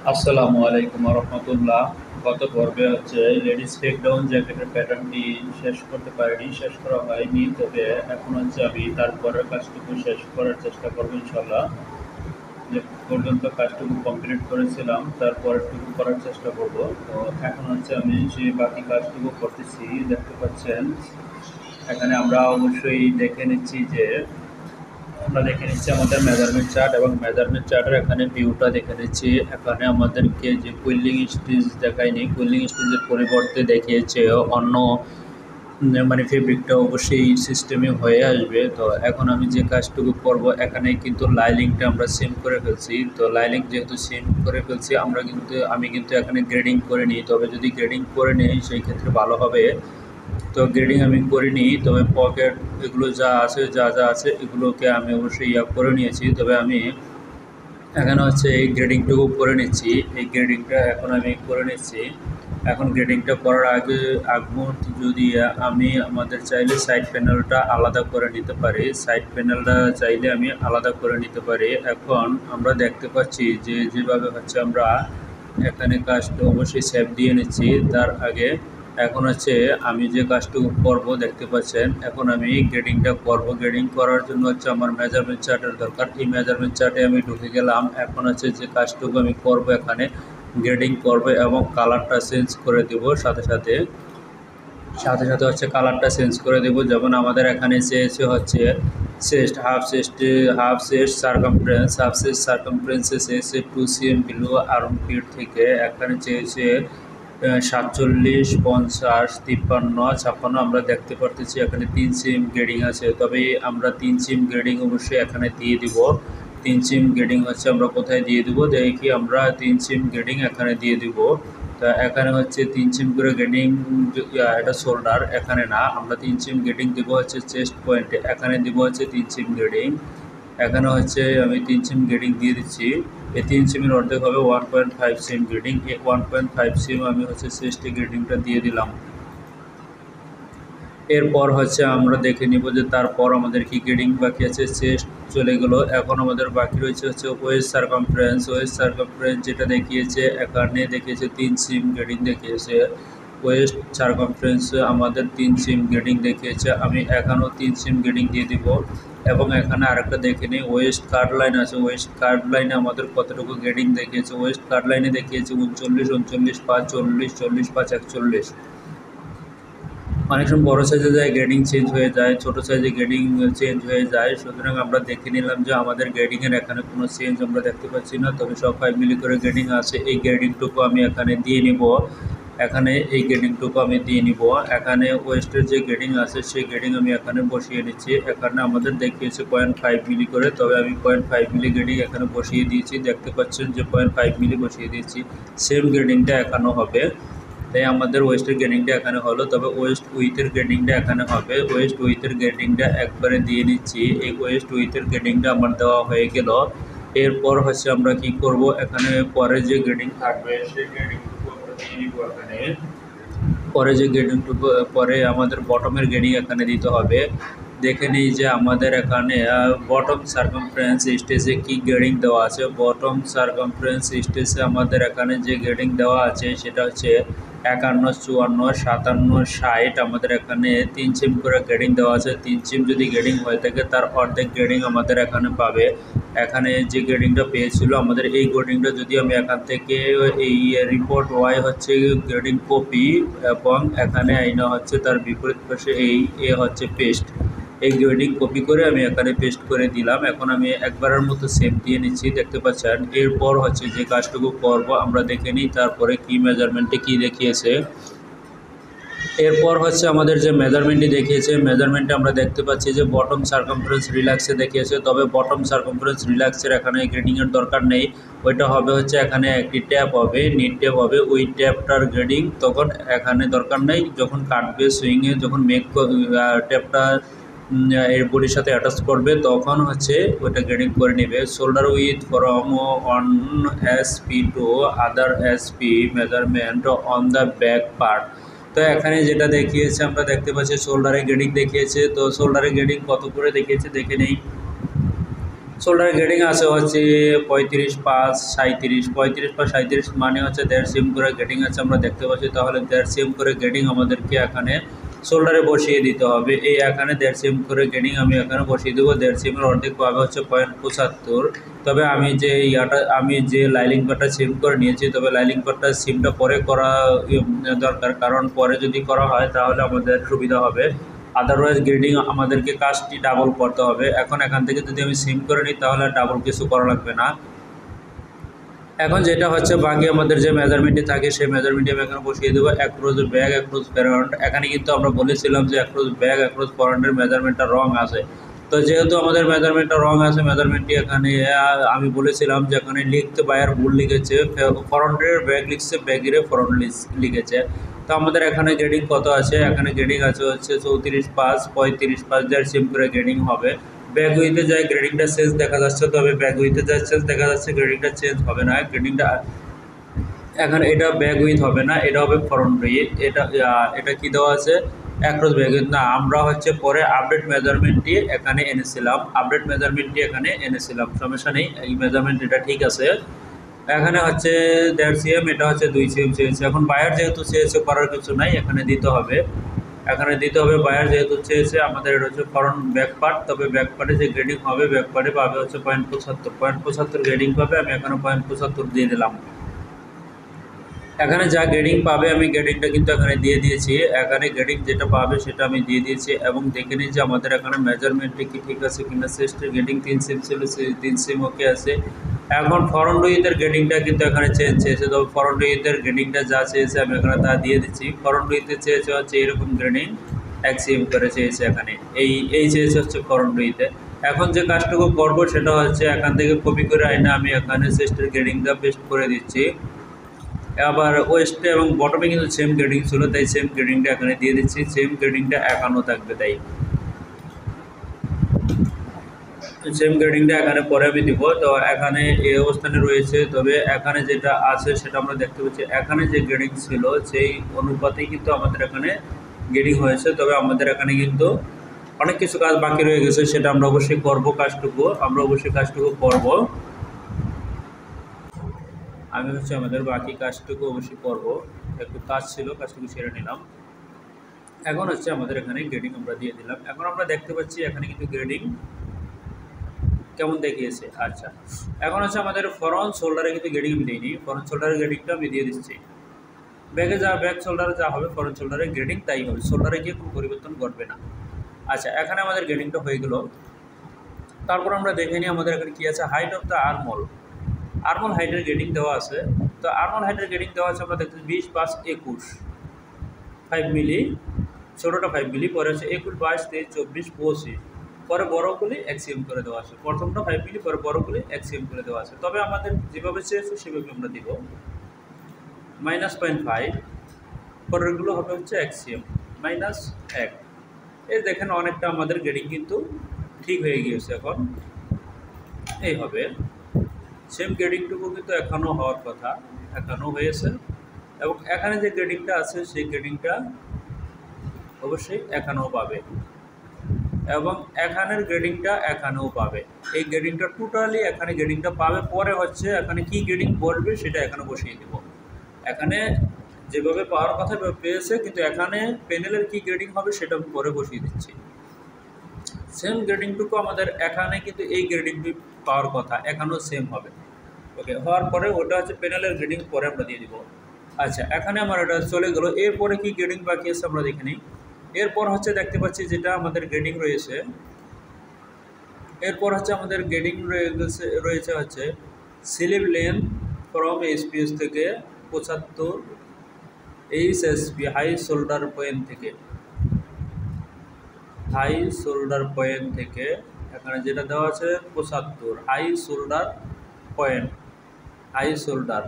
আসসালামু আলাইকুম রহমতুল্লাহ। গত পর্বে লেডিস ফেক ডাউন জ্যাকেটের প্যাটার্নটি শেষ করতে পারিনি, শেষ করা হয়নি। তবে এখন আমি তারপরের কাজটুকু শেষ করার চেষ্টা করবো ইনশাল্লাহ। যে পর্যন্ত কাজটুকু কমপ্লিট করেছিলাম তারপরটুকু করার চেষ্টা করব। তো এখন আমি সেই বাকি কাজটুকু করতেছি, দেখতে পাচ্ছেন। এখানে আমরা অবশ্যই দেখে নিচ্ছি যে আমরা দেখে নিচ্ছি আমাদের মেজারমেন্ট চার্ট, এবং মেজারমেন্ট চার্টের এখানে ভিউটা দেখে নিচ্ছি। এখানে আমাদেরকে যে কুইলিং স্টিচ দেখায়নি, কুইলিং স্টিচের পরিবর্তে দেখিয়েছে অন্য মানে ফেব্রিকটা অবশ্যই সিস্টেমে হয়ে আসবে। তো এখন আমি যে কাজটুকু করব, এখানে কিন্তু লাইলিংটা আমরা সেম করে ফেলছি। তো লাইলিং যেহেতু সেম করে ফেলছি, আমি কিন্তু এখানে গ্রেডিং করে নিই। তবে যদি গ্রেডিং করে নিই সেই ক্ষেত্রে ভালো হবে। তো গ্রেডিং আমি করিনি, তবে পকেট এগুলো যা আছে এগুলোকে আমি অবশ্যই করে নিয়েছি। তবে আমি এখানে এই গ্রেডিংটুকু করে নিচ্ছি। এই গ্রেডিংটা এখন আমি করে নিচ্ছি। এখন গ্রেডিংটা করার আগ মুহূর্তে যদি আমি আমাদের চাইলে সাইড প্যানেলটা আলাদা করে নিতে পারি, সাইড প্যানেলটা চাইলে আমি আলাদা করে নিতে পারি। এখন আমরা দেখতে পাচ্ছি যে যেভাবে আমরা এখানে কাজটা অবশ্যই সেভ দিয়ে নিচ্ছি। তার আগে এখন আমি যে কাজটুকু করব দেখতে পাচ্ছেন, এখন আমি গ্রেডিংটা করব। গ্রেডিং করার জন্য আমার মেজারমেন্ট চার্টের দরকার। এই মেজারমেন্ট চার্টে আমি ঢুকে গেলাম। এখন যে কাজটুকু আমি করব, এখানে গ্রেডিং করব এবং কালারটা চেঞ্জ করে দেব। সাথে সাথে কালারটা চেঞ্জ করে দেব। যেমন আমাদের এখানে চেয়েছে চেস্ট হাফ চেস্ট সার্কামফারেন্সে চেয়েছে 2 cm বিলো আর্মপিট থেকে। এখানে চেয়েছে 47, 50, 53, 56। আমরা দেখতে পারতেছি এখানে 3 cm গ্রেডিং আছে। তবে আমরা 3 cm গ্রেডিং অবশ্যই এখানে দিয়ে দিব। 3 cm গ্রেডিং আমরা কোথায় দিয়ে দিব, দেখি আমরা 3 cm গ্রেডিং এখানে দিয়ে দিব। তা এখানে 3 cm করে গ্রেডিং, এটা শোল্ডার, এখানে না। আমরা 3 cm গ্রেডিং দিব চেস্ট পয়েন্টে, এখানে দিব 3 cm গ্রেডিং। এখানে আমি 3 cm গ্রেডিং দিয়ে দিচ্ছি। এই 3 cm এর অর্ধেক হবে 1.5 cm গ্রেডিং। এই 1.5 cm আমি চেস্টে গ্রেডিংটা দিয়ে দিলাম। এরপর আমরা দেখে নিব যে তারপর আমাদের কি গ্রেডিং বাকি আছে। চেস্ট চলে গেল। এখন আমাদের বাকি রয়েছে ওয়েস্ট সার্কামফারেন্স যেটা দেখিয়েছে, এখানে দেখিয়েছে 3 cm গ্রেডিং দেখিয়েছে। ওয়েস্ট সার্কামফারেন্স আমাদের 3 cm গ্রেডিং দেখিয়েছে। আমি এখানেও 3 cm গ্রেডিং দিয়ে দিব। এবং এখানে আরেকটা দেখে নিই, ওয়েস্ট কার্ড লাইন আছে। ওয়েস্ট কার্ড লাইনে আমাদের কতটুকু গ্রেডিং দেখিয়েছে। ওয়েস্ট কার্ড লাইনে দেখিয়েছে 39, 39, 5, 40, 40, 5, 41। অনেক সময় বড়ো সাইজে যায় গ্রেডিং চেঞ্জ হয়ে যায়, ছোটো সাইজে গ্রেডিং চেঞ্জ হয়ে যায়। সুতরাং আমরা দেখে নিলাম যে আমাদের গ্রেডিংয়ের এখানে কোনো চেঞ্জ আমরা দেখতে পাচ্ছি না। তবে সব 5 মিলি করে গ্রেডিং আছে। এই গ্রেডিংটুকু আমি এখানে দিয়ে নিব। এখানে ওয়েস্টের যে গ্রেডিং আছে সেই গ্রেডিং আমি এখানে বসিয়ে নিচ্ছি। এখানে আমাদের দেখিয়েছে 0.5 মিলি করে, তবে আমি 0.5 মিলি গ্রেডিং এখানে বসিয়ে দিয়েছি। দেখতে পাচ্ছেন যে 0.5 মিলি বসিয়ে দিয়েছি। সেম গ্রেডিংটা এখানেও হবে। তাই আমাদের ওয়েস্টের গ্রেডিংটা এখানে হলো। তবে ওয়েস্ট উইথের গ্রেডিংটা এখানে হবে। ওয়েস্ট উইথের গ্রেডিংটা একবারে দিয়ে নিচ্ছি। এই ওয়েস্ট উইথের গ্রেডিংটা আমার দেওয়া হয়ে গেল। এরপর আমরা কি করব, এখানে পরে যে গ্রেডিং থাকবে সেই গ্রেডিংটুকু আমরা দিয়ে নিব। এখানে পরে যে গ্রেডিংটুকু পরে আমাদের বটমের গ্রেডিং এখানে দিতে হবে। দেখে নিই যে আমাদের এখানে বটম সার্কামফারেন্স স্টেজে কি গ্রেডিং দেওয়া আছে। বটম সার্কামফারেন্স স্টেজে আমাদের এখানে যে গ্রেডিং দেওয়া আছে সেটা 51, 54, 57, 60। আমাদের এখানে 3 cm করে গ্রেডিং দেওয়া আছে। 3 cm যদি গ্রেডিং হয়ে থাকে তার অর্ধেক গ্রেডিং আমাদের এখানে পাবে। এখানে যে গ্রেডিংটা পেয়েছিল আমাদের, এই গ্রেডিংটা যদি আমি এখান থেকে এই রিপোর্ট ওয়াই গ্রেডিং কপি, এবং এখানে আইনা তার বিপরীত পাশে এই পেস্ট, এই গ্রেডিং কপি করে আমি এখানে পেস্ট করে দিলাম। এখন আমি একবারের মতো সেভ দিয়ে নিচ্ছি, দেখতে পাচ্ছেন। এরপর যে কাজটুকু করব আমরা দেখে নিই তারপরে কি মেজারমেন্টে কি দেখিয়েছে। এরপর আমাদের যে মেজারমেন্টটি দেখিয়েছে, মেজারমেন্টে আমরা দেখতে পাচ্ছি যে বটম সার্কামফারেন্স রিল্যাক্সে দেখিয়েছে। তবে বটম সার্কামফারেন্স রিল্যাক্সের এখানে গ্রেডিংয়ের দরকার নেই। ওইটা হবে এখানে একটি ট্যাপ হবে, নিট ট্যাপ হবে। ওই ট্যাপটার গ্রেডিং তখন এখানে দরকার নেই। যখন কাটবে সুইংয়ে, যখন ট্যাপটা এর বডির সাথে অ্যাটাচ করবে তখন ওইটা গ্রেডিং করে নেবে। Shoulder with from on SP to other SP measurement on the back part. তো এখানে যেটা দেখিয়েছে আমরা দেখতে পাচ্ছি শোল্ডারে গ্রেডিং দেখিয়েছে। তো শোল্ডারে গ্রেডিং কত করে দেখিয়েছে দেখে নেই। শোল্ডার গ্রেডিং আছে হচ্ছে 35, 5, 37, 35, 5, 37 মানে হচ্ছে 1.5 সেম করে গ্রেডিং আছে আমরা দেখতে পাচ্ছি। তাহলে 1.5 সেম করে গ্রেডিং আমাদেরকে এখানে শোল্ডারে বসিয়ে দিতে হবে। এই এখানে 1.5 সেম করে গ্রেডিং আমি এখানে বসিয়ে দেবো। 1.5 সেমের অর্ধেক পাবে হচ্ছে 0.75। তবে আমি যে লাইলিং পার্টটা সিম করে নিয়েছি, তবে লাইলিং পার্টটা সিমটা পরে করা দরকার, কারণ পরে যদি করা হয় তাহলে আমাদের সুবিধা হবে। আদারওয়াইজ গ্রেডিং আমাদেরকে কাজটি ডাবল করতে হবে। এখন এখান থেকে যদি আমি সিম করে নিই তাহলে ডাবল কিছু করা লাগবে না। এখন যেটা হচ্ছে বাকি আমাদের যে মেজারমেন্টটি থাকে সেই মেজারমেন্টটি আমি এখানে বসিয়ে দেবো। Across bag, across front. এখানে কিন্তু আমরা বলেছিলাম যে অ্যাক্রোস ব্যাগ, অ্যাক্রোস ফ্রন্টের মেজারমেন্টটা রং আছে। তো যেহেতু আমাদের মেজারমেন্টটা রং আছে, মেজারমেন্টটি এখানে আমি বলেছিলাম যে এখানে লিখতে বায়ার ভুল লিখেছে, ফ্রন্টের ব্যাগ লিখছে, ব্যাগের ফ্রন্ট লিখেছে। তো আমাদের এখানে গ্রেডিং কত আছে? এখানে গ্রেডিং আছে হচ্ছে 34, 5, 35, 5 1.5 সেম করে গ্রেডিং হবে। ব্যাক উইথে যায় গ্রেডিংটা চেঞ্জ দেখা যাচ্ছে, তবে ব্যাক উইথে যায় চেঞ্জ দেখা যাচ্ছে, গ্রেডিংটা চেঞ্জ হবে না। গ্রেডিংটা এখন এটা ব্যাক উইথ হবে না, এটা হবে ফ্রন্ট উইথ। এটা কি দেওয়া আছে? অ্যাক্রস ব্যাক উইথ না, আমরা হচ্ছে পরে আপডেট মেজারমেন্টটি এখানে এনেছিলাম। সমস্যা নেই, এই মেজারমেন্ট এটা ঠিক আছে। এখানে হচ্ছে 1.5 cm, এটা হচ্ছে 2 cm চেয়েছে। এখন বায়ার যেহেতু চেয়েছে করার কিছু নাই, এখানে দিতে হবে। বায়ার যেহেতু চেয়েছে আমাদের, এটা হচ্ছে ফ্রন্ট ব্যাক পার্ট। তবে ব্যাক পার্টে যে গ্রেডিং হবে, ব্যাক পার্টে পাবে হচ্ছে 0.75 গ্রেডিং পাবে। আমি এখানে 0.75 দিয়ে দিলাম। এখানে যা গ্রেডিং পাবে আমি গ্রেডিংটা কিন্তু এখানে দিয়ে দিয়েছি। এখানে গ্রেডিং যেটা পাবে সেটা আমি দিয়ে দিয়েছি এবং দেখে নিই যে আমাদের এখানে মেজারমেন্টে কি ঠিক আছে কিনা। চেস্টের গ্রেডিং 3 সেম ছিল, 3 সেম ওকে আছে। এখন ফ্রন্ট উইথের গ্রেডিংটা কিন্তু এখানে চেঞ্জ চেয়েছে, তবে ফ্রন্ট উইথের গ্রেডিংটা যা চেয়েছে আমি এখানে তা দিয়ে দিচ্ছি। ফ্রন্ট উইথে চেয়েছে হচ্ছে এরকম গ্রেডিং 1 সেম করে চেয়েছে এখানে, এই চেয়েছে হচ্ছে ফ্রন্ট উইথে। এখন যে কাজটুকু করবো সেটা হচ্ছে এখান থেকে কপি করে আইনে আমি এখানে চেস্টের গ্রেডিংটা পেস্ট করে দিচ্ছি। আবার ওয়েস্টে এবং বটমে কিন্তু সেম গ্রেডিং ছিল, তাই সেম গ্রেডিংটা এখানে দিয়ে দিচ্ছি। সেম গ্রেডিংটা 51 থাকবে, তাই সেম গ্রেডিংটা এখানে পরে আমি দিব। তো এখানে এই অবস্থানে রয়েছে, তবে এখানে যেটা আছে সেটা আমরা দেখতে পাচ্ছি। এখানে যে গ্রেডিং ছিল সেই অনুপাতেই কিন্তু আমাদের এখানে গ্রেডিং হয়েছে। তবে আমাদের এখানে কিন্তু অনেক কিছু কাজ বাকি রয়ে গেছে, সেটা আমরা অবশ্যই করবো। কাজটুকু করব। আমি হচ্ছে আমাদের বাকি কাজটুকু অবশ্যই করব। একটু কাজ ছিল, কাজটুকু সেরে নিলাম। এখন হচ্ছে আমাদের এখানে গ্রেডিং আমরা দিয়ে দিলাম। এখন আমরা দেখতে পাচ্ছি এখানে কিন্তু গ্রেডিং কেমন দেখিয়েছে। আচ্ছা, এখন হচ্ছে আমাদের ফ্রন্ট শোল্ডারে কিন্তু গ্রেডিং আমি দিইনি, ফ্রন্ট শোল্ডারের গ্রেডিংটা আমি দিয়ে দিচ্ছি। ব্যাক শোল্ডারে যা হবে ফ্রন্ট শোল্ডারের গ্রেডিং তাই হবে, শোল্ডারে গিয়ে কোনো পরিবর্তন ঘটবে না। আচ্ছা, এখানে আমাদের গ্রেডিংটা হয়ে গেল। তারপর আমরা দেখে নিই আমাদের এখানে কী আছে। হাইট অফ দ্য আর্মল হাইটের গ্রেডিং দেওয়া আছে। তো আর্মল হাইটের গ্রেডিং দেওয়া আছে আমরা দেখতে 20, 5, 21, 5 মিলি, ছোটোটা 5 মিলি, পরে হচ্ছে 21, 22, 23, 24, 25, পরে বড়গুলি 1 সেম করে দেওয়া আছে। প্রথমটা 5 মিলি, পরে বড়গুলি 1 সেম করে দেওয়া আছে। তবে আমাদের যেভাবে চেয়েছে সেভাবে আমরা দিব। -0.5, পরেরগুলো হবে হচ্ছে 1 সেম, -1। এই দেখেন অনেকটা আমাদের গ্রেডিং কিন্তু ঠিক হয়ে গিয়েছে। এখন এই হবে সেম গ্রেডিংটুকু কিন্তু এখনও হওয়ার কথা, এখনও হয়েছে। এবং এখানে যে গ্রেডিংটা আছে সেই গ্রেডিংটা অবশ্যই এখানেও পাবে, এবং এখানের গ্রেডিংটা এখানেও পাবে। এই গ্রেডিংটা টোটালি এখানে গ্রেডিংটা পাবে। পরে হচ্ছে এখানে কি গ্রেডিং পড়বে সেটা এখানে বসিয়ে দেব। এখানে যেভাবে পাওয়ার কথা পেয়েছে, কিন্তু এখানে প্যানেলের কি গ্রেডিং হবে সেটা আমি পরে বসিয়ে দিচ্ছি। সেম গ্রেডিংটুকু আমাদের এখানে কিন্তু এই গ্রেডিংটি পাওয়ার কথা, এখানেও সেম হবে। ওকে, হওয়ার পরে ওটা হচ্ছে প্যানেলের গ্রেডিং পরে আমরা দিয়ে দিব। আচ্ছা, এখানে আমার এটা চলে গেলো। এরপরে কি গ্রেডিং বাকি আছে আমরা দেখে নিই। এরপর হচ্ছে দেখতে পাচ্ছি যেটা আমাদের গ্রেডিং রয়েছে, এরপর হচ্ছে আমাদের গ্রেডিং রয়েছে হচ্ছে স্লিভ লেন্থ ফ্রম এসপিএস থেকে 75, এইচএসপি হাই শোল্ডার পয়েন্ট থেকে এখানে যেটা দেওয়া আছে 75 হাই শোল্ডার,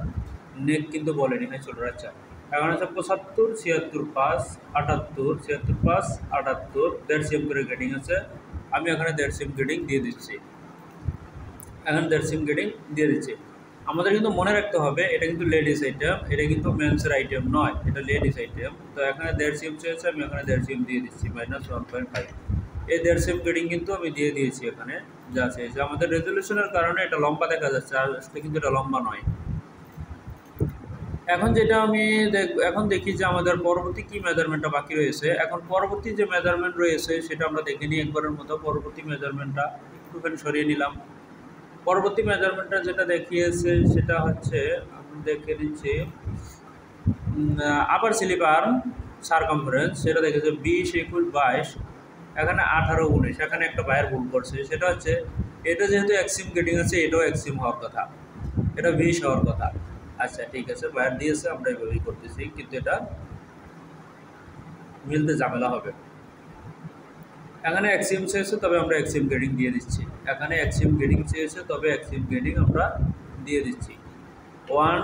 নেক কিন্তু বলেনি হাই শোল্ডার। আচ্ছা, এখন হচ্ছে 75, 76, 5, 78, 76, 5, 78, 1.5 সেম করে গ্রেডিং আছে। আমি এখানে 1.5 সেম গ্রেডিং দিয়ে দিচ্ছি। আমাদের কিন্তু মনে রাখতে হবে এটা কিন্তু লেডিস আইটেম, এটা কিন্তু মেন্সের আইটেম নয়, এটা লেডিস আইটেম। তো এখানে 1.5 সেম চেয়েছে, আমি এখানে 1.5 সেম দিয়ে দিচ্ছি, -1.5। এই 1.5 সেম গ্রেডিং কিন্তু আমি দিয়ে দিয়েছি এখানে যা চেয়েছে। আমাদের রেজলিউশনের কারণে এটা লম্বা দেখা যাচ্ছে, আসলে কিন্তু এটা লম্বা নয়। এখন যেটা আমি এখন দেখি যে আমাদের পরবর্তী কি মেজারমেন্টটা বাকি রয়েছে। এখন পরবর্তী যে মেজারমেন্ট রয়েছে সেটা আমরা দেখে নিই একবারের মতো। পরবর্তী মেজারমেন্টটা একটুখানি সরিয়ে নিলাম। পরবর্তী মেজারমেন্টটা যেটা দেখিয়েছে সেটা হচ্ছে আমি দেখে নিচ্ছি আপার স্লিপার সারকামফারেন্স, সেটা দেখেছে 20 × 22, এখানে 18 19, এখানে একটা বাইরের ভুল করছে। সেটা হচ্ছে এটা যেহেতু এক্সিম গেটিং আছে, এটাও এক্সিম হওয়ার কথা, এটা 20 হওয়ার কথা। আচ্ছা ঠিক আছে, বাইরে দিয়েছে, আমরা এইভাবেই করতেছি, কিন্তু এটা মিলতে ঝামেলা হবে। এখানে এক্সিম চেয়েছে, তবে আমরা এক্সিম গেটিং দিয়ে দিচ্ছি। এখানে এক্সিম গেটিং চেয়েছে, তবে এক্সিম গেটিং আমরা দিয়ে দিচ্ছি। 1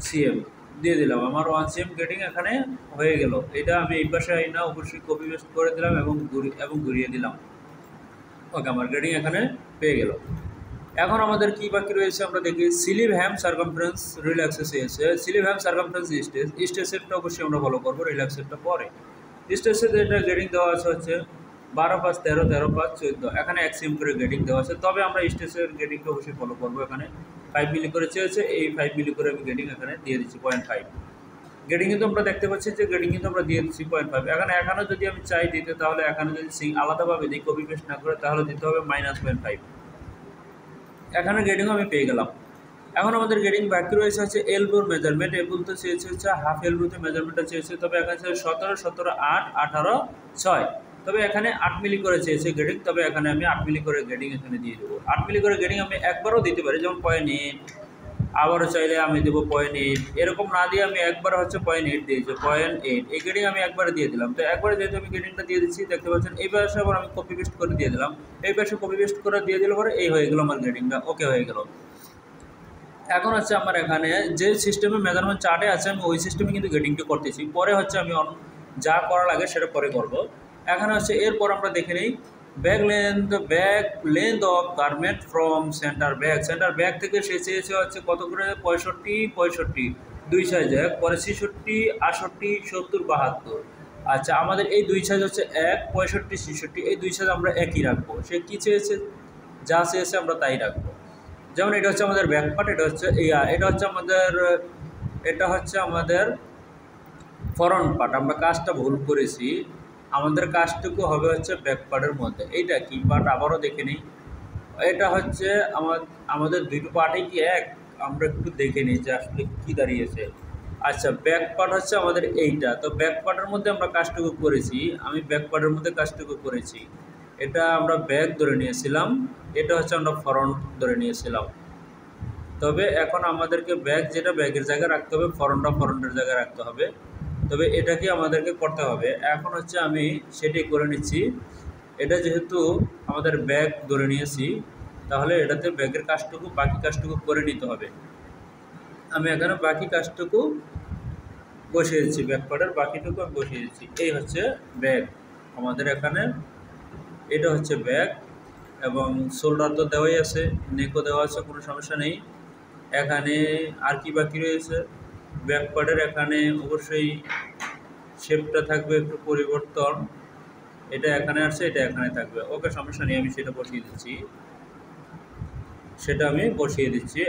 cm দিয়ে দিলাম, আমার 1 cm গেটিং এখানে হয়ে গেল। এটা আমি এই পাশে আই না, অবশ্যই কপি পেস্ট করে দিলাম এবং ঘুরিয়ে দিলাম। ওকে, আমার গেটিং এখানে পেয়ে গেল। এখন আমাদের কি বাকি রয়েছে আমরা দেখি। স্লিভ হ্যাম সার্কামফারেন্স রিল্যাক্সে চেয়েছে। স্লিভ হ্যাম সার্কামফারেন্স স্টেজটা অবশ্যই আমরা ফলো করবো, রিল্যাক্সেরটা পরে। স্টেজের যেটা গেটিং দেওয়া আছে হচ্ছে 12 5 13 13 5 14, এখানে 1 cm করে গেটিং দেওয়া আছে, তবে আমরা স্টেজের গেটিংটা অবশ্যই ফলো করবো। এখানে 5 মিলি করে চেয়েছে, এই 5 মিলি করে আমি গেটিং এখানে দিয়ে দিচ্ছি 0.5। গেটিং কিন্তু আমরা দেখতে পাচ্ছি যে গেটিং কিন্তু আমরা দিয়ে দিচ্ছি 0.5। এখানে যদি আমি চাই দিতে, তাহলে এখানে যদি আলাদাভাবে দিই, কপি পেস্ট না করে, তাহলে দিতে হবে -0.5। এখানে গেটিংও আমি পেয়ে গেলাম। এখন আমাদের গেটিং বাকি রয়েছে হচ্ছে এলবোর মেজারমেন্ট। এলবো তো চেয়েছে হচ্ছে হাফ এলবোতে মেজারমেন্টটা চেয়েছে, তবে এখানে 17 17 8 18 6, তবে এখানে 8 মিলি করে চেয়েছে গেটিং, তবে এখানে আমি 8 মিলি করে গেটিং এখানে দিয়ে দেবো। 8 মিলি করে গেটিং আমি একবারও দিতে পারি, যেমন 0.8, আবারও চাইলে আমি দেবো 0.8, এরকম না দিয়ে আমি একবার হচ্ছে 0.8 দিয়েছি, 0.8 এই গেটিং আমি একবারে দিয়ে দিলাম। তো একবারে যেহেতু আমি গেটিংটা দিয়ে দিচ্ছি, দেখতে পাচ্ছেন এই পাশে আবার আমি কপি পেস্ট করে দিয়ে দিলাম, এই পাশে কপি পেস্ট করে দিয়ে দিলে পরে এই হয়ে গেলো আমার গেটিংটা, ওকে হয়ে গেল। এখন হচ্ছে আমার এখানে যে সিস্টেমে মেজারমেন্ট চার্টে আছে, আমি ওই সিস্টেমে কিন্তু গেটিংটা করতেছি। পরে হচ্ছে আমি যা করা লাগে সেটা পরে করব। এখানে হচ্ছে এরপর আমরা দেখে নিই back length of garment from centre back থেকে সে চেয়েছে হচ্ছে কত করে, 65 2 সাইজে, পরে 66 68 70 72। আচ্ছা, আমাদের এই 2 সাইজ হচ্ছে 1 65 66, এই 2 সাইজ আমরা একই রাখবো। সে কী চেয়েছে, যা চেয়েছে আমরা তাই রাখবো। যেমন এটা হচ্ছে আমাদের ব্যাক পার্ট, এটা হচ্ছে আমাদের ফ্রন্ট পার্ট। আমরা কাজটা ভুল করেছি, আমাদের কাজটুকু হবে হচ্ছে ব্যাক পার্টের মধ্যে। এইটা কি পার্ট আবারও দেখে নিই। এটা হচ্ছে আমাদের দুটো পার্টই কি এক, আমরা একটু দেখে নিই যে আসলে কী দাঁড়িয়েছে। আচ্ছা, ব্যাক পার্ট হচ্ছে আমাদের এইটা, তো ব্যাক পার্টের মধ্যে আমরা কাজটুকু করেছি, আমি ব্যাক পার্টের মধ্যে কাজটুকু করেছি। এটা আমরা ব্যাক ধরে নিয়েছিলাম, এটা হচ্ছে আমরা ফ্রন্ট ধরে নিয়েছিলাম। তবে এখন আমাদেরকে যেটা ব্যাগের জায়গায় রাখতে হবে, ফ্রন্টের জায়গায় রাখতে হবে। তবে এটাকে আমাদেরকে করতে হবে। এখন হচ্ছে আমি সেটাই করে নিচ্ছি। এটা যেহেতু আমাদের ব্যাগ ধরে নিয়েছি, তাহলে এটাতে ব্যাগের কাজটুকু, বাকি কাজটুকু করে নিতে হবে। আমি এখানে বাকি কাজটুকু বসিয়ে দিচ্ছি, ব্যাক পার্টের বাকিটুকু আমি বসিয়ে দিচ্ছি। এই হচ্ছে ব্যাগ আমাদের এখানে, এটা হচ্ছে ব্যাগ, এবং শোল্ডার তো দেওয়াই আছে, নেকও দেওয়া আছে, কোনো সমস্যা নেই। এখানে আর কি বাকি রয়েছে, ব্যাক পার্টের এখানে অবশ্যই শেপটা থাকবে একটু পরিবর্তন, এটা এখানে আসছে, এটা এখানে থাকবে, ওকে সমস্যা নেই, আমি সেটা বসিয়ে দিচ্ছি।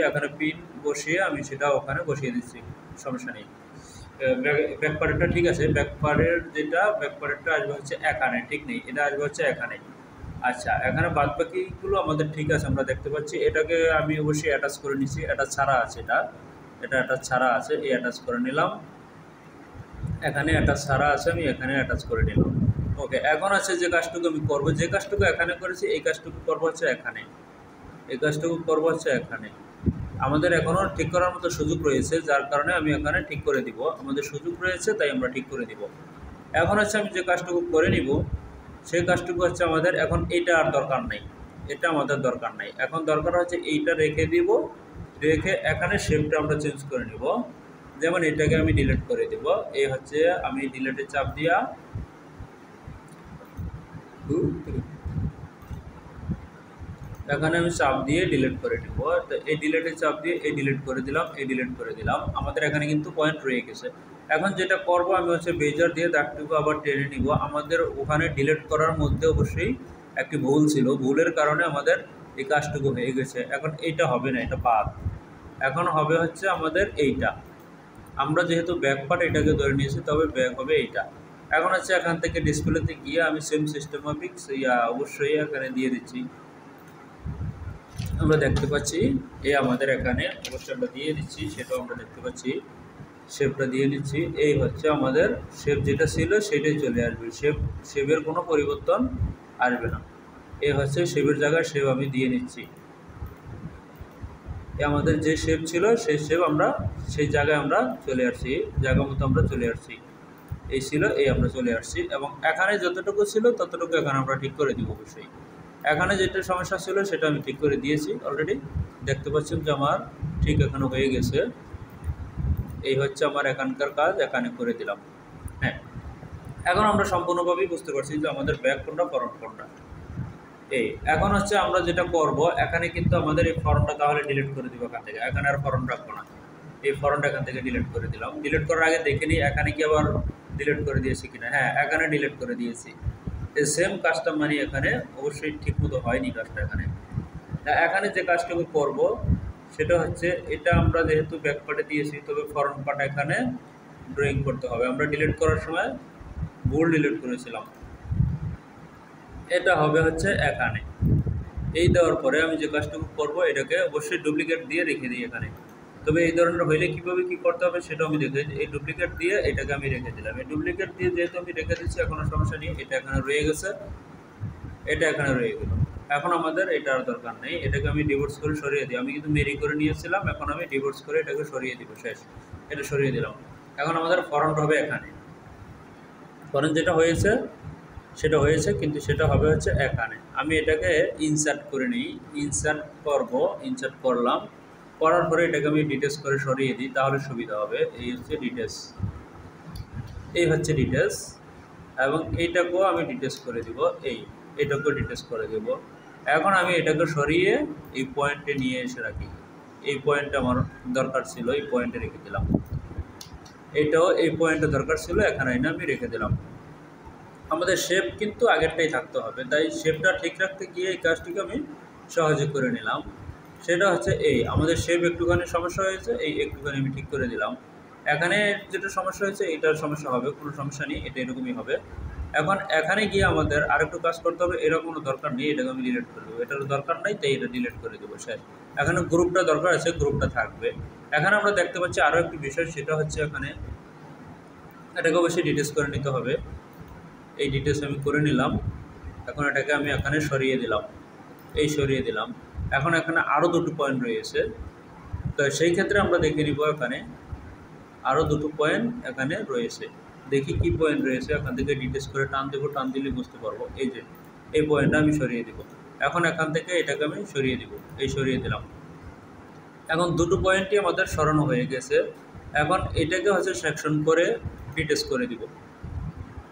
এখানে পিন বসিয়ে আমি সেটা ওখানে বসিয়ে দিচ্ছি, সমস্যা নেই। ব্যাক পার্টটা ঠিক আছে, ব্যাক পার্টটা আসবে হচ্ছে এখানে, ঠিক নেই, এটা আসবে হচ্ছে এখানে। আচ্ছা, এখানে বাদ বাকিগুলো আমাদের ঠিক আছে, আমরা দেখতে পাচ্ছি। এটাকে আমি অবশ্যই অ্যাটাচ করে নিচ্ছি, এটা ছাড়া আছে, এটা অ্যাটাচ ছাড়া আছে, এই অ্যাটাচ করে নিলাম। এখানে অ্যাটাচ ছাড়া আছে, আমি এখানে অ্যাটাচ করে নিলাম। ওকে, এখন আছে যে কাজটুকু আমি করবো, যে কাজটুকু এখানে করেছি এই কাজটুকু করবো হচ্ছে এখানে, এই কাজটুকু করবো হচ্ছে এখানে। আমাদের এখনও ঠিক করার মতো সুযোগ রয়েছে, যার কারণে আমি এখানে ঠিক করে দিব। আমাদের সুযোগ রয়েছে, তাই আমরা ঠিক করে দিব। এখন হচ্ছে আমি যে কাজটুকু করে নিব, সেই কাজটুকু হচ্ছে আমাদের এখন এইটা আর দরকার নেই, এটা আমাদের দরকার নেই। এখন দরকার হচ্ছে এইটা রেখে দিব, রেখে এখানে শেপটা আমরা চেঞ্জ করে নিব। যেমন এটাকে আমি ডিলিট করে দেব, এই হচ্ছে আমি ডিলিটে চাপ দিয়া এখানে আমি চাপ দিয়ে ডিলিট করে নেব। তো এই ডিলিটে চাপ দিয়ে এই ডিলিট করে দিলাম, আমাদের এখানে কিন্তু পয়েন্ট রয়ে গেছে। এখন যেটা করব, আমি হচ্ছে বেজার দিয়ে দাগটুকু আবার টেনে নিব। আমাদের ওখানে ডিলিট করার মধ্যে অবশ্যই একটি ভুল ছিল, ভুলের কারণে আমাদের এই কাজটুকু হয়ে গেছে। এখন এইটা হবে না, এটা বাদ। এখন হবে হচ্ছে আমাদের এইটা, আমরা যেহেতু ব্যাক পার্ট এটাকে ধরে নিয়েছি, তবে ব্যাক হবে এইটা। এখন হচ্ছে এখান থেকে ডিসপ্লেতে গিয়ে আমি সেম সিস্টেম মাফিক অবশ্যই এখানে দিয়ে দিচ্ছি। আমরা দেখতে পাচ্ছি এই আমাদের এখানে অবশ্যই আমরা দিয়ে দিচ্ছি, সেটাও আমরা দেখতে পাচ্ছি। শেপটা দিয়ে নিচ্ছি, এই হচ্ছে আমাদের শেপ, যেটা ছিল সেটাই চলে আসবে, শেপের কোনো পরিবর্তন আসবে না। এই হচ্ছে শেপের জায়গায় শেপ আমি দিয়ে নিচ্ছি। আমাদের যে শেপ ছিল সেই শেপ আমরা সেই জায়গায় আমরা চলে আসছি, জায়গা মতো আমরা চলে আসছি। এই ছিল, এই আমরা চলে আসছি, এবং এখানে যতটুকু ছিল ততটুকু এখানে আমরা ঠিক করে দিব অবশ্যই। এখানে যেটা সমস্যা ছিল সেটা আমি ঠিক করে দিয়েছি অলরেডি, দেখতে পাচ্ছেন যে আমার ঠিক এখানে হয়ে গেছে। এই হচ্ছে আমার এখানকার কাজ, এখানে করে দিলাম। হ্যাঁ, এখন আমরা সম্পূর্ণভাবেই বুঝতে পারছি যে আমাদের ব্যাক কোনটা ফরন্ট কোনটা। এই এখন হচ্ছে আমরা যেটা করব, এখানে কিন্তু আমাদের এই ফরন্টটা তাহলে ডিলিট করে দিব এখান থেকে, এখানে আর ফরন্ট রাখবো না। এই ফরন্ট এখান থেকে ডিলিট করে দিলাম। ডিলিট করার আগে দেখে নিই এখানে কি আবার ডিলিট করে দিয়েছি কিনা। হ্যাঁ, এখানে ডিলিট করে দিয়েছি। এই সেম কাজটা মানে এখানে অবশ্যই ঠিকমতো হয়নি কাজটা। এখানে যে কাজটুকু করব সেটা হচ্ছে, এটা আমরা যেহেতু ব্যাক পার্টে দিয়েছি, তবে ফরন্ট পার্ট এখানে ড্রয়িং করতে হবে। আমরা ডিলিট করার সময় ভুল ডিলিট করেছিলাম। এটা হবে হচ্ছে এখানে। এই দেওয়ার পরে আমি যে কাজটুকু করব, এটাকে অবশ্যই ডুপ্লিকেট দিয়ে রেখে দিই এখানে। তবে এই ধরনের হইলে কীভাবে কী করতে হবে সেটাও আমি দেখে, এই ডুপ্লিকেট দিয়ে এটাকে আমি রেখে দিলাম। এই ডুপ্লিকেট দিয়ে যেহেতু আমি রেখে দিচ্ছি, এখনও সমস্যা নেই, এটা এখানে রয়ে গেছে, এটা এখানে রয়ে গেল। এখন আমাদের এটা আর দরকার নেই, এটাকে আমি ডিভোর্স করে সরিয়ে দিই। আমি কিন্তু মেরি করে নিয়েছিলাম, এখন আমি ডিভোর্স করে এটাকে সরিয়ে দিব, শেষ। এটা সরিয়ে দিলাম। এখন আমাদের ফরন্ট হবে এখানে। ফরন্ট যেটা হয়েছে সেটা হয়েছে, কিন্তু সেটা হবে হচ্ছে এখানে। আমি এটাকে ইনসার্ট করে নিই, ইনসার্ট করব, ইনসার্ট করলাম, করার পরে এটাকে আমি ডিটেলস করে সরিয়ে দিই, তাহলে সুবিধা হবে। এই হচ্ছে ডিটেলস, এই হচ্ছে ডিটেলস, এবং এইটাকেও আমি ডিটেলস করে দিব, এটাকেও ডিটেলস করে দেব। এখন আমি এটাকে সরিয়ে এই পয়েন্টে নিয়ে এসে রাখি। এই পয়েন্টটা আমার দরকার ছিল, এই পয়েন্টে রেখে দিলাম। এটাও এই পয়েন্টে দরকার ছিল, এখানে এনে আমি রেখে দিলাম। আমাদের শেপ কিন্তু আগেরটাই থাকতে হবে, তাই শেপটা ঠিক রাখতে গিয়ে এই কাজটিকে আমি সহজে করে নিলাম। সেটা হচ্ছে এই আমাদের শেপ একটুখানি সমস্যা হয়েছে, এই একটুখানি আমি ঠিক করে দিলাম। এখানে যেটা সমস্যা হয়েছে এটার সমস্যা হবে, কোনো সমস্যা নেই, এটা এরকমই হবে। এখন এখানে গিয়ে আমাদের আরেকটু কাজ করতে হবে, এরকম কোনো দরকার নেই, এটাকে আমি ডিলিট করে দেবো। এটার দরকার নাই, তাই এটা ডিলিট করে দেবো, শেষ। এখানে গ্রুপটা দরকার আছে, গ্রুপটা থাকবে। এখানে আমরা দেখতে পাচ্ছি আরও একটি বিষয়, সেটা হচ্ছে এখানে এটাকে অবশ্যই ডিটেলস করে নিতে হবে। এই ডিটেলস আমি করে নিলাম। এখন এটাকে আমি এখানে সরিয়ে দিলাম, এই সরিয়ে দিলাম। এখন এখানে আরও দুটো পয়েন্ট রয়েছে, তো সেই ক্ষেত্রে আমরা দেখে নিব এখানে আরও দুটো পয়েন্ট এখানে রয়েছে। দেখি কি পয়েন্ট রয়েছে, এখান থেকে ডিটেলস করে টান দেবো, টান দিলে বুঝতে পারবো। এই যে এই পয়েন্টটা আমি সরিয়ে দেবো। এখন এখান থেকে এটাকে আমি সরিয়ে দেবো, এই সরিয়ে দিলাম। এখন দুটো পয়েন্টই আমাদের সরানো হয়ে গেছে। এখন এটাকে হচ্ছে সেকশন করে ডিটেলস করে দিব।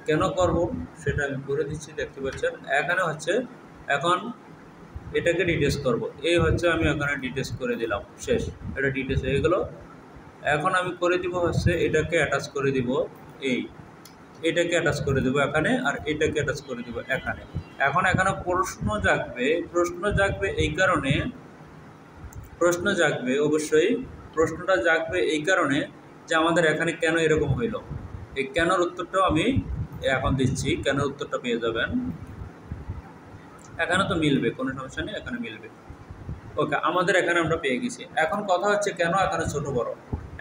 কেন করব সেটা আমি করে দিচ্ছি, দেখতে পাচ্ছেন। এখানে হচ্ছে এখন এটাকে ডিটেলস করব, এই হচ্ছে আমি এখানে ডিটেলস করে দিলাম, শেষ। এটা ডিটেলস হয়ে গেল। এখন আমি করে দিব হচ্ছে এটাকে অ্যাটাচ করে দিব, এটাকে অ্যাটাচ করে দেবো এখানে, আর এটাকে অ্যাটাচ করে দেবো এখানে। এখন এখানে প্রশ্ন জাগবে এই কারণে, অবশ্যই প্রশ্নটা জাগবে এই কারণে যে আমাদের এখানে কেন এরকম হইল। এই কেনর উত্তরটাও আমি এখন দিচ্ছি, কেন উত্তরটা পেয়ে যাবেন। এখানে তো মিলবে, কোনো সমস্যা নেই, এখানে মিলবে। ওকে, আমাদের এখানে আমরা পেয়ে গেছি। এখন কথা হচ্ছে কেন এখানে ছোট বড়।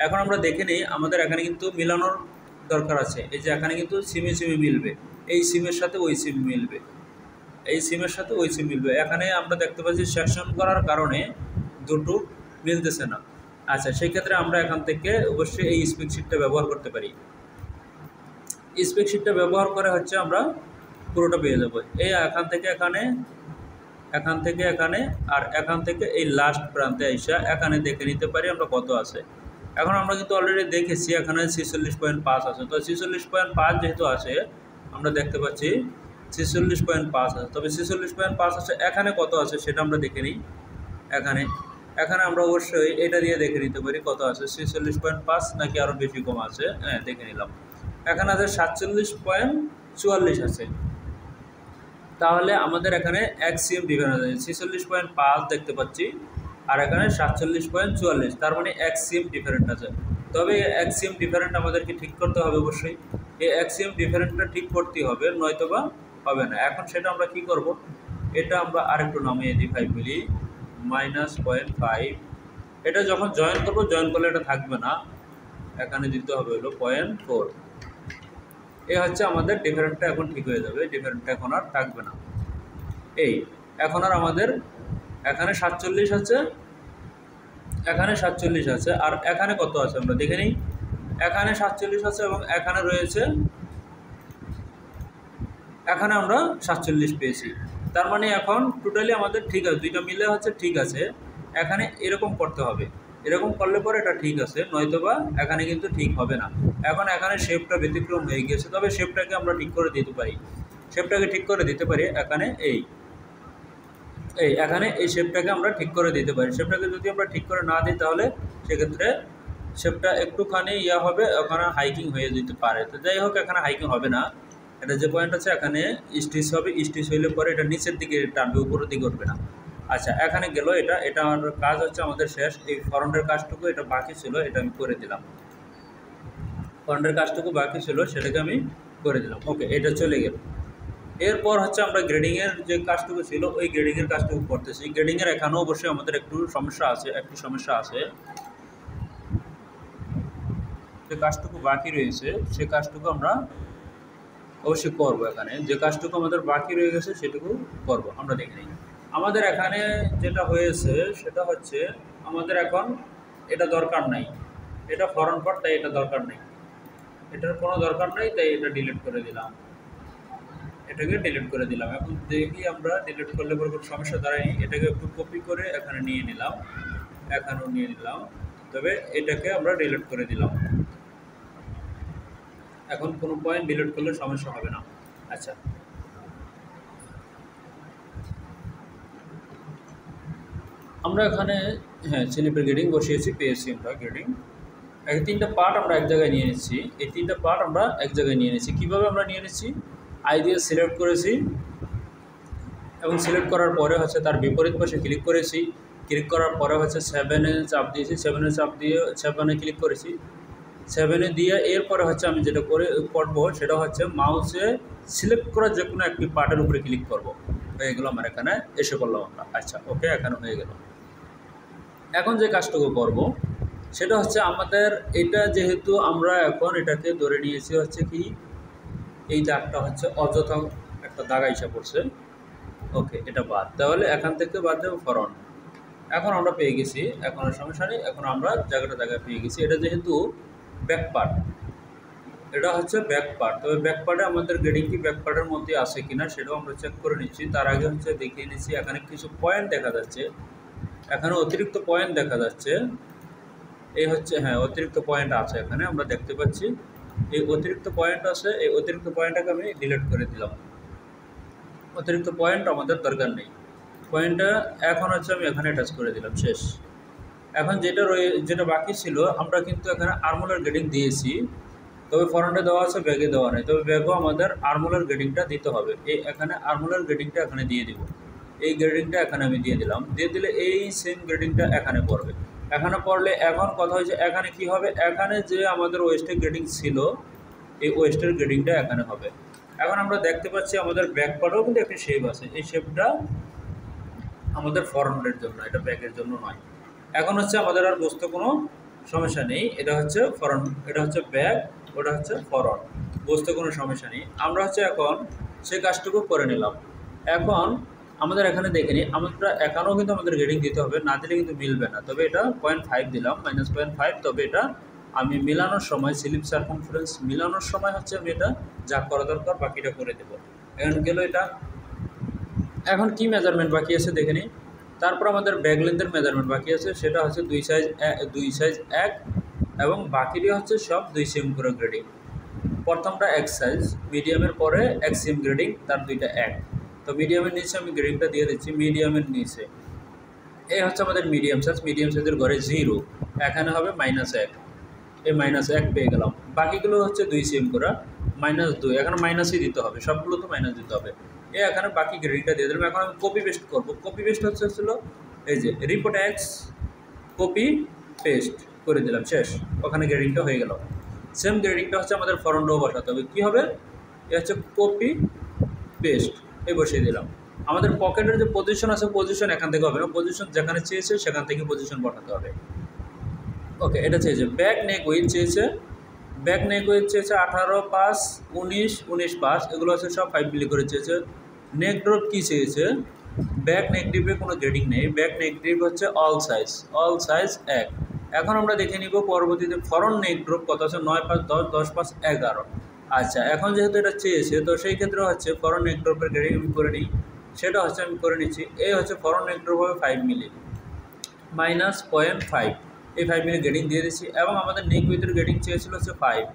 এখন আমরা দেখে নিই, আমাদের এখানে কিন্তু মিলানোর দরকার আছে। এই যে এখানে কিন্তু সিমে মিলবে, এই সিমের সাথে ওই সিম মিলবে, এই সিমের সাথে ওই সিম মিলবে। এখানে আমরা দেখতে পাচ্ছি সেকশন করার কারণে দুটো মিলতেছে না। আচ্ছা, সেই ক্ষেত্রে আমরা এখান থেকে অবশ্যই এই স্পেক শিটটা ব্যবহার করতে পারি। স্পেক শিটটা ব্যবহার করে হচ্ছে আমরা পুরোটা পেয়ে যাবো। এই এখান থেকে এখানে, আর এখান থেকে এই লাস্ট প্রান্তে আইসা এখানে দেখে নিতে পারি আমরা কত আছে। এখন আমরা কিন্তু অলরেডি দেখেছি এখানে 46.5 আছে। তো 46.5 যেহেতু আছে, আমরা দেখতে পাচ্ছি 46.5 আছে। তবে 46.5 আছে, এখানে কত আছে সেটা আমরা দেখে নিই। এখানে আমরা অবশ্যই এটা দিয়ে দেখে নিতে পারি কত আছে, 46.5 নাকি আরও বেশি কম আছে। হ্যাঁ, দেখে নিলাম। এখানে আছে 47.44 আছে। তাহলে আমাদের এখানে 1 সিএম ডিফারেন্স আছে, 46.5 দেখতে পাচ্ছি, আর এখানে 47.44, তার মানে 1 সিএম ডিফারেন্ট আছে। তবে 1 সিএম ডিফারেন্ট আমাদেরকে ঠিক করতে হবে অবশ্যই, এই 1 সিএম ডিফারেন্টটা ঠিক করতে হবে, নয়তোবা হবে না। এখন সেটা আমরা কি করব, এটা আমরা আরেকটু নামিয়ে দিই 5 মিলি -0.5। এটা যখন জয়েন করবো, জয়েন করলে এটা থাকবে না, এখানে দিতে হবে হলো 0.4। এ হচ্ছে আমাদের ডিফারেন্টটা এখন ঠিক হয়ে যাবে, ডিফারেন্টটা এখন আর থাকবে না। এই এখন আর আমাদের এখানে 47 আছে, এখানে 47 আছে, আর এখানে কত আছে আমরা দেখে নিই। এখানে 47 আছে এবং এখানে রয়েছে, এখানে আমরা 47 পেয়েছি। তার মানে এখন টোটালি আমাদের ঠিক আছে, দুইটা মিলে হচ্ছে ঠিক আছে। এখানে এরকম করতে হবে, এরকম করলে পরে এটা ঠিক আছে, নয়তোবা এখানে কিন্তু ঠিক হবে না। এখন এখানে শেপটা ব্যতিক্রম হয়ে গিয়েছে, তবে শেপটাকে আমরা ঠিক করে দিতে পারি, শেপটাকে ঠিক করে দিতে পারি। এখানে এখানে এই শেপটাকে আমরা ঠিক করে দিতে পারি। শেপটাকে যদি আমরা ঠিক করে না দিই তাহলে সেক্ষেত্রে শেপটা একটুখানি হবে, ওখানে হাইকিং হয়ে যেতে পারে। তো যাই হোক, এখানে হাইকিং হবে না, এটা যে পয়েন্ট আছে এখানে স্টিচ হবে, স্টিচ হইলে পরে এটা নিচের দিকে টানবে, উপরের দিকে উঠবে না। আচ্ছা, এখানে গেল, এটা আমার কাজ হচ্ছে আমাদের শেষ। এই ফ্রন্টের কাজটুকু এটা বাকি ছিল, এটা আমি করে দিলাম। ফ্রন্টের কাজটুকু বাকি ছিল, সেটাকে আমি করে দিলাম। ওকে, এটা চলে গেল। এরপর হচ্ছে আমরা গ্রেডিংয়ের যে কাজটুকু ছিল, ওই গ্রেডিংয়ের কাজটুকু করতেছি। গ্রেডিংয়ের এখানেও অবশ্যই আমাদের একটু সমস্যা আছে, যে কাজটুকু বাকি রয়েছে সে কাজটুকু আমরা অবশ্যই করবো। এখানে যে কাজটুকু আমাদের বাকি রয়ে গেছে সেটুকু করব, আমরা দেখে নিই। আমাদের এখানে যেটা হয়েছে সেটা হচ্ছে, আমাদের এখন এটা দরকার নাই, এটা ফরন পার্ট, তাই এটা দরকার নেই, এটার কোনো দরকার নাই, তাই এটা ডিলিট করে দিলাম, এটাকে ডিলিট করে দিলাম। এখন দেখি আমরা ডিলিট করলে কোনো সমস্যা দাঁড়ায়নি। এটাকে একটু কপি করে এখানে নিয়ে নিলাম, এখানেও নিয়ে নিলাম, তবে এটাকে আমরা ডিলিট করে দিলাম। এখন কোনো পয়েন্ট ডিলিট করলে সমস্যা হবে না। আচ্ছা, আমরা এখানে স্লিপের গ্রেডিং বসিয়েছি, পেয়েছি আমরা গ্রেডিং। এই তিনটা পার্ট আমরা এক জায়গায় নিয়ে নিচ্ছি, এই তিনটা পার্ট আমরা এক জায়গায় নিয়ে নিচ্ছি। কীভাবে আমরা নিয়ে নিচ্ছি, আই দিয়ে সিলেক্ট করেছি, এবং সিলেক্ট করার পরে হচ্ছে তার বিপরীত পাশে ক্লিক করেছি। ক্লিক করার পরে হচ্ছে 7-এ চাপ দিয়েছি, 7-এ চাপ দিয়ে 7-এ ক্লিক করেছি, 7-এ দিয়ে এরপরে হচ্ছে আমি যেটা করবো সেটা হচ্ছে মাউসে সিলেক্ট করা যে কোনো একটি পার্টের উপরে ক্লিক করব। হয়ে গেল, আমার এখানে এসে করলাম আমরা। আচ্ছা, ওকে, এখানে হয়ে গেল। এখন যে কাজটুকু করব সেটা হচ্ছে, আমাদের এটা যেহেতু আমরা এখন এটাকে ধরে নিয়েছি হচ্ছে কি, এই দাগটা হচ্ছে অযথা একটা দাগ এসে পড়ছে। ওকে, এটা বাদ, তাহলে এখান থেকে বাদ দেবো ফরন। এখন আমরা পেয়ে গেছি, এখন আর সমস্যা নেই, এখন আমরা জায়গায় পেয়ে গেছি। এটা যেহেতু ব্যাক পার্ট, এটা হচ্ছে ব্যাক পার্ট, তবে ব্যাক পার্টে আমাদের গ্রেডিং কি ব্যাক পার্টের মধ্যে আছে কিনা সেটাও আমরা চেক করে নিচ্ছি। তার আগে হচ্ছে দেখিয়ে নিচ্ছি, এখানে কিছু পয়েন্ট দেখা যাচ্ছে, এখানে অতিরিক্ত পয়েন্ট দেখা যাচ্ছে। এই হচ্ছে, অতিরিক্ত পয়েন্ট আছে এখানে, আমরা দেখতে পাচ্ছি এই অতিরিক্ত পয়েন্ট আছে। এই অতিরিক্ত পয়েন্টটাকে আমি ডিলিট করে দিলাম, অতিরিক্ত পয়েন্ট আমাদের দরকার নেই। পয়েন্টটা এখন হচ্ছে আমি এখানে অ্যাটাচ করে দিলাম, শেষ। এখন যেটা বাকি ছিল, আমরা কিন্তু এখানে আর্মোলার গ্রেডিং দিয়েছি, তবে ফরন্টে দেওয়া আছে, ব্যাগে দেওয়া নেই। তবে ব্যাগও আমাদের আর্মোলার গ্রেডিংটা দিতে হবে। এখানে আর্মোলার গ্রেডিংটা এখানে দিয়ে দিব, এই গ্রেডিংটা এখানে আমি দিয়ে দিলাম। দিয়ে দিলে এই সেম গ্রেডিংটা এখানে পড়বে। এখানে পড়লে এখন কথা হয়েছে, এখানে কি হবে, এখানে যে আমাদের ওয়েস্টের গ্রেডিং ছিল, এই ওয়েস্টের গ্রেডিংটা এখানে হবে। এখন আমরা দেখতে পাচ্ছি আমাদের ব্যাক পার্টেও কিন্তু একটা শেপ আছে, এই শেপটা আমাদের ফরন্টের জন্য, এটা ব্যাকের জন্য নয়। এখন হচ্ছে আমাদের আর বুঝতে কোনো সমস্যা নেই, এটা হচ্ছে ফরন্ট, এটা হচ্ছে ব্যাক, ওটা হচ্ছে ফরন্ট, বুঝতে কোনো সমস্যা নেই। আমরা হচ্ছে এখন সেই কাজটুকু করে নিলাম। এখন আমাদের এখানে দেখে নিই, আমরা এখানেও কিন্তু আমাদের গ্রেডিং দিতে হবে, না দিলে কিন্তু মিলবে না। তবে এটা 0.5 দিলাম, -0.5। তবে এটা আমি মিলানোর সময়, স্লিপ সারকমফারেন্স মিলানোর সময় হচ্ছে আমি এটা যা করা দরকার বাকিটা করে দেবো। এখন গেল এটা। এখন কি মেজারমেন্ট বাকি আছে দেখে নিই। তারপর আমাদের ব্যাক লেন্থের মেজারমেন্ট বাকি আছে, সেটা হচ্ছে 2 সাইজ 1, এবং বাকিটি হচ্ছে সব 2 সেম করে গ্রেডিং। প্রথমটা 1 সাইজ, মিডিয়ামের পরে 1 সেম গ্রেডিং, তার 2টা 1। তো মিডিয়ামের নিচে আমি গ্রেডিংটা দিয়ে দিচ্ছি, মিডিয়ামের নিচে এই হচ্ছে আমাদের মিডিয়াম সাইজের ঘরে 0, এখানে হবে -1, এই -1 পেয়ে গেলাম। বাকিগুলো হচ্ছে 2 সেম করে, -2, এখানে মাইনাসই দিতে হবে, সবগুলো তো মাইনাস দিতে হবে। এখানে বাকি গ্রেডিংটা দিয়ে দিলাম। এখন আমি কপি পেস্ট করবো। কপি পেস্ট হচ্ছিল এই যে রিপোর্ট এক্স কপি পেস্ট করে দিলাম, শেষ। ওখানে গ্রেডিংটা হয়ে গেল। সেম গ্রেডিংটা হচ্ছে আমাদের ফরন রো বসাতে হবে। কী হবে? এ হচ্ছে কপি পেস্ট এই বসিয়ে দিলাম। আমাদের পকেটের যে পজিশন আছে পজিশন এখান থেকে হবে না, পজিশন যেখানে চেয়েছে সেখান থেকে পজিশন বসাতে হবে। ওকে, এটা চেয়েছে ব্যাক নেক উইথ চেয়েছে, ব্যাক নেক উইথ চেয়েছে 18, 5, 19, 19, 5, এগুলো হচ্ছে সব 5 মিলি করে চেয়েছে। নেক ড্রপ কী চেয়েছে? ব্যাক নেক ডিপে কোনো গ্রেডিং নেই, ব্যাক নেক ডিপ হচ্ছে অল সাইজ 1। এখন আমরা দেখে নিব পরবর্তীতে ফরন নেক ড্রপ কত আছে, 9, 5, 10, 10, 5, 11। আচ্ছা, এখন যেহেতু এটা চেয়েছে তো সেই ক্ষেত্রে হচ্ছে ফরন নেক ড্রপের গ্রেডিং আমি করে নিই। সেটা হচ্ছে আমি করে নিচ্ছি। এই হচ্ছে ফরন নেক ড্রপ হবে 5 মিলি মাইনাস 0.5, এই 5 মিলি গ্রেডিং দিয়ে দিচ্ছি। এবং আমাদের নেক উইথের গ্রেডিং চেয়েছিল হচ্ছে 5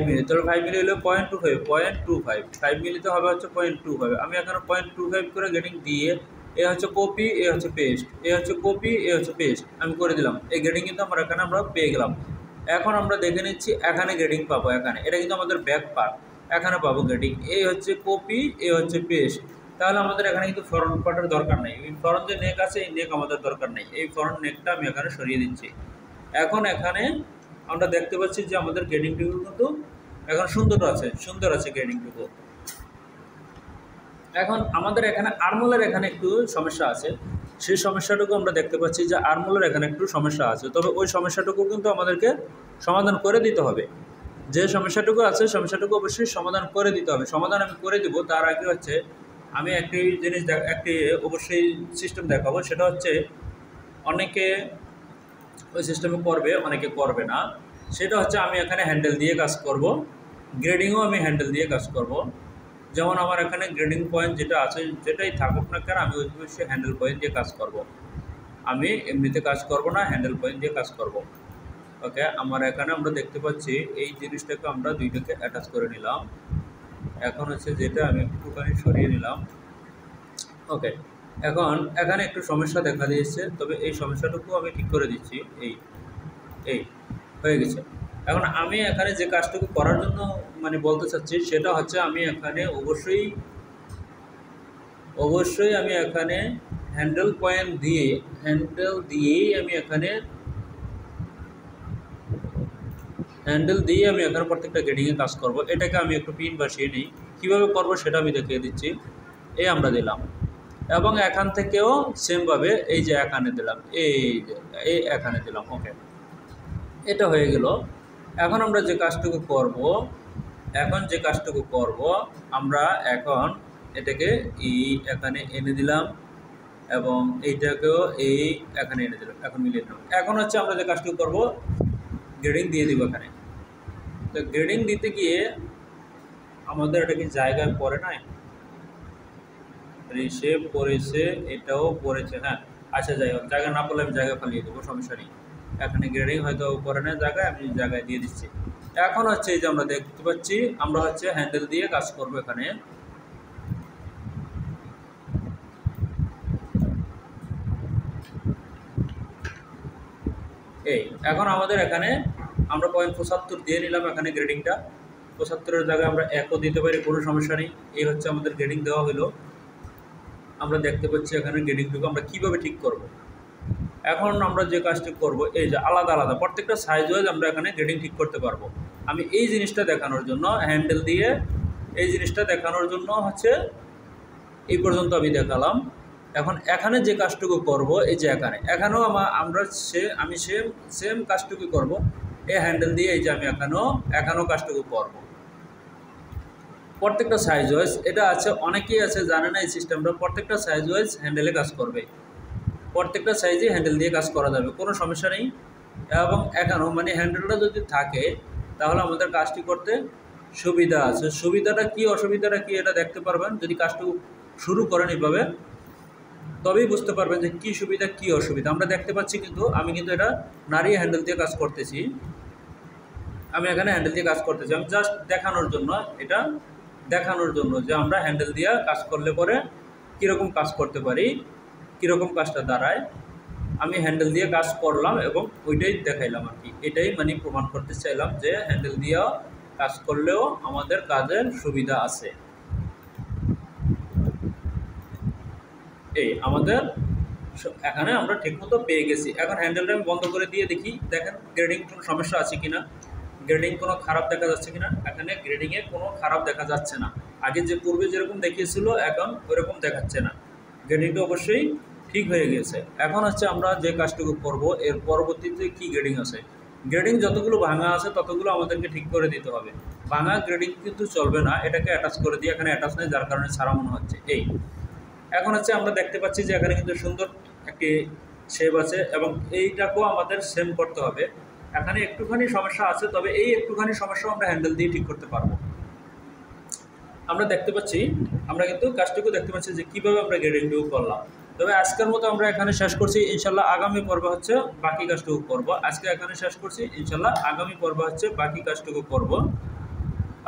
মিলি, তাহলে 5 মিলি হলো 0.25, 5 মিলিতে হবে হচ্ছে 0.25। আমি এখানে 0.25 করে গ্রেডিং দিয়ে এ হচ্ছে কপি, এ হচ্ছে পেস্ট, এ হচ্ছে কপি, এ হচ্ছে পেস্ট আমি করে দিলাম। এই গ্রেডিং কিন্তু আমরা এখানে পেয়ে গেলাম। এখন আমরা দেখে নিচ্ছি এখানে গ্রেডিং পাবো, এখানে এটা কিন্তু আমাদের ব্যাক পার্ট, এখানে পাবো গ্রেডিং। এই হচ্ছে কপি, এ হচ্ছে পেস্ট। তাহলে আমাদের এখানে কিন্তু ফরন্ট পার্টের দরকার নেই, এই ফরন্ট যে নেক আছে এই নেক আমাদের দরকার নেই, এই ফরন্ট নেকটা আমি এখানে সরিয়ে দিচ্ছি। এখন এখানে আমরা দেখতে পাচ্ছি যে আমাদের গ্রেডিংটুকু কিন্তু এখন সুন্দর আছে গ্রেডিংটুকু। এখন আমাদের এখানে আর্মোলের এখানে একটু সমস্যা আছে, সেই সমস্যাটুকু আমরা দেখতে পাচ্ছি যে আর্মোলের এখানে একটু সমস্যা আছে, তবে ওই সমস্যাটুকু কিন্তু আমাদেরকে সমাধান করে দিতে হবে। যে সমস্যাটুকু আছে সমস্যাটুকু অবশ্যই সমাধান করে দিতে হবে। সমাধান আমি করে দিব, তার আগে হচ্ছে আমি একটি জিনিস একটি অবশ্যই সিস্টেম দেখাবো। সেটা হচ্ছে অনেকে ওই সিস্টেমে করবে, অনেকে করবে না। সেটা হচ্ছে আমি এখানে হ্যান্ডেল দিয়ে কাজ করব, গ্রেডিংও আমি হ্যান্ডেল দিয়ে কাজ করব। যেমন আমার এখানে গ্রেডিং পয়েন্ট যেটা আছে যেটাই থাকুক না কেন আমি ওইভাবে সে হ্যান্ডেল পয়েন্ট দিয়ে কাজ করব। আমি এমনিতে কাজ করব না, হ্যান্ডেল পয়েন্ট দিয়ে কাজ করব। ওকে, আমার এখানে আমরা দেখতে পাচ্ছি এই জিনিসটাকে আমরা দুইটাকে অ্যাটাচ করে নিলাম। এখন হচ্ছে যেটা আমি একটুখানি সরিয়ে নিলাম। ওকে, এখন এখানে একটু সমস্যা দেখা দিয়েছে, তবে এই সমস্যাটুকু আমি ঠিক করে দিচ্ছি। এই হয়ে গেছে। এখন আমি এখানে যে কাজটুকু করার জন্য মানে বলতে চাচ্ছি সেটা হচ্ছে আমি এখানে অবশ্যই আমি এখানে হ্যান্ডেল পয়েন্ট দিয়েই আমি এখানে প্রত্যেকটা গ্রেডিংয়ে কাজ করব। এটাকে আমি একটু পিন বসিয়ে নিই, কীভাবে করব সেটা আমি দেখিয়ে দিচ্ছি। এই আমরা দিলাম এবং এখান থেকেও সেমভাবে এই যে এখানে দিলাম, এই এখানে দিলাম। ওকে, এটা হয়ে গেল। এখন আমরা যে কাজটুকু করব আমরা এখন এটাকে এখানে এনে দিলাম এবং এইটাকেও এখানে এনে দিলাম, এখন মিলিয়ে দিলাম। এখন হচ্ছে আমরা যে কাজটুকু করব গ্রেডিং দিয়ে দিব এখানে। তো গ্রেডিং দিতে গিয়ে আমাদের এটা কি জায়গায় পড়ে নাই, রিশেপ পড়েছে, এটাও পড়েছে। হ্যাঁ, আচ্ছা, যাই হোক, জায়গা না পড়লে আমি জায়গা ফালিয়ে দেবো, সমস্যা নেই। এখানে গ্রেডিং হয়তো পড়ে না জায়গায়, আমি জায়গায় দিয়ে দিচ্ছি। এখন হচ্ছে এই যে আমরা দেখতে পাচ্ছি আমরা হচ্ছে হ্যান্ডেল দিয়ে কাজ করব এখানে। এখন আমাদের এখানে আমরা 0.75 দিয়ে নিলাম এখানে গ্রেডিংটা। 75-এর জায়গায় আমরা 1ও দিতে পারি, কোনো সমস্যা নেই। এই হচ্ছে আমাদের গ্রেডিং দেওয়া হলো। আমরা দেখতে পাচ্ছি এখানে গ্রেডিংটুকু আমরা কীভাবে ঠিক করব। এখন আমরা যে কাজটি করব এই যে আলাদা প্রত্যেকটা সাইজ ওয়াইজ আমরা এখানে গ্রেডিং ঠিক করতে পারবো। আমি এই জিনিসটা দেখানোর জন্য হ্যান্ডেল দিয়ে হচ্ছে এই পর্যন্ত আমি দেখালাম। এখন এখানে যে কাজটুকু করব এই যে এখানেও আমি সেম কাজটুকু করব। এই হ্যান্ডেল দিয়ে এই যে আমি এখানেও কাজটুকু করব। প্রত্যেকটা সাইজ ওয়াইজ এটা আছে, অনেকেই আছে জানে না এই সিস্টেমটা। প্রত্যেকটা সাইজ ওয়াইজ হ্যান্ডেলে কাজ করবে, প্রত্যেকটা সাইজে হ্যান্ডেল দিয়ে কাজ করা যাবে, কোনো সমস্যা নেই। এবং এখানেও মানে হ্যান্ডেলটা যদি থাকে তাহলে আমাদের কাজটি করতে সুবিধা আছে। সুবিধাটা কি অসুবিধাটা কি এটা দেখতে পারবেন যদি কাজটুকু শুরু করেন এইভাবে, তবেই বুঝতে পারবেন যে কী সুবিধা কী অসুবিধা। আমরা দেখতে পাচ্ছি কিন্তু আমি কিন্তু এটা নাড়িয়ে হ্যান্ডেল দিয়ে কাজ করতেছি। আমি এখানে হ্যান্ডেল দিয়ে কাজ করতেছি, আমি জাস্ট দেখানোর জন্য যে আমরা হ্যান্ডেল দিয়ে কাজ করলে পরে কীরকম কাজ করতে পারি, কীরকম কাজটা দাঁড়ায়। আমি হ্যান্ডেল দিয়ে কাজ করলাম এবং ওইটাই দেখাইলাম আর কি। এটাই মানে প্রমাণ করতে চাইলাম যে হ্যান্ডেল দিয়েও কাজ করলেও আমাদের কাজের সুবিধা আছে। এই আমাদের এখানে আমরা ঠিকমতো পেয়ে গেছি। এখন হ্যান্ডেলটা আমি বন্ধ করে দিয়ে দেখি, দেখেন গ্রেডিং কোনো সমস্যা আছে কিনা, গ্রেডিং কোনো খারাপ দেখা যাচ্ছে কিনা। এখানে গ্রেডিংয়ে কোনো খারাপ দেখা যাচ্ছে না, আগে যে পূর্বে যেরকম দেখিয়েছিল এখন ওইরকম দেখাচ্ছে না, গ্রেডিংটা অবশ্যই ঠিক হয়ে গেছে। এখন হচ্ছে আমরা যে কাজটুকু করব, এর পরবর্তীতে কি গ্রেডিং আছে, গ্রেডিং যতগুলো ভাঙা আছে ততগুলো আমাদেরকে ঠিক করে দিতে হবে। ভাঙা গ্রেডিং কিন্তু চলবে না, এটাকে অ্যাটাচ করে দিয়ে এখানে অ্যাটাচ নেই, যার কারণে ছাড়া মনে হচ্ছে। এই এখন হচ্ছে আমরা দেখতে পাচ্ছি যে এখানে কিন্তু সুন্দর একটি শেপ আছে এবং এইটাকেও আমাদের সেম করতে হবে। এখানে একটুখানি সমস্যা আছে, তবে এই একটুখানি সমস্যাও আমরা হ্যান্ডেল দিয়ে ঠিক করতে পারবো। আমরা দেখতে পাচ্ছি, আমরা কিন্তু কাজটুকু দেখতে পাচ্ছি যে কীভাবে আমরা গ্রেডিংটুকু করলাম। তবে আজকের মতো আমরা এখানে শেষ করছি, ইনশাল্লাহ আগামী পর্বে হচ্ছে বাকি কাজটুকু করব। আজকে এখানে শেষ করছি, ইনশাল্লাহ আগামী পর্বে হচ্ছে বাকি কাজটুকু করব।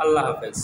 আল্লাহ হাফেজ।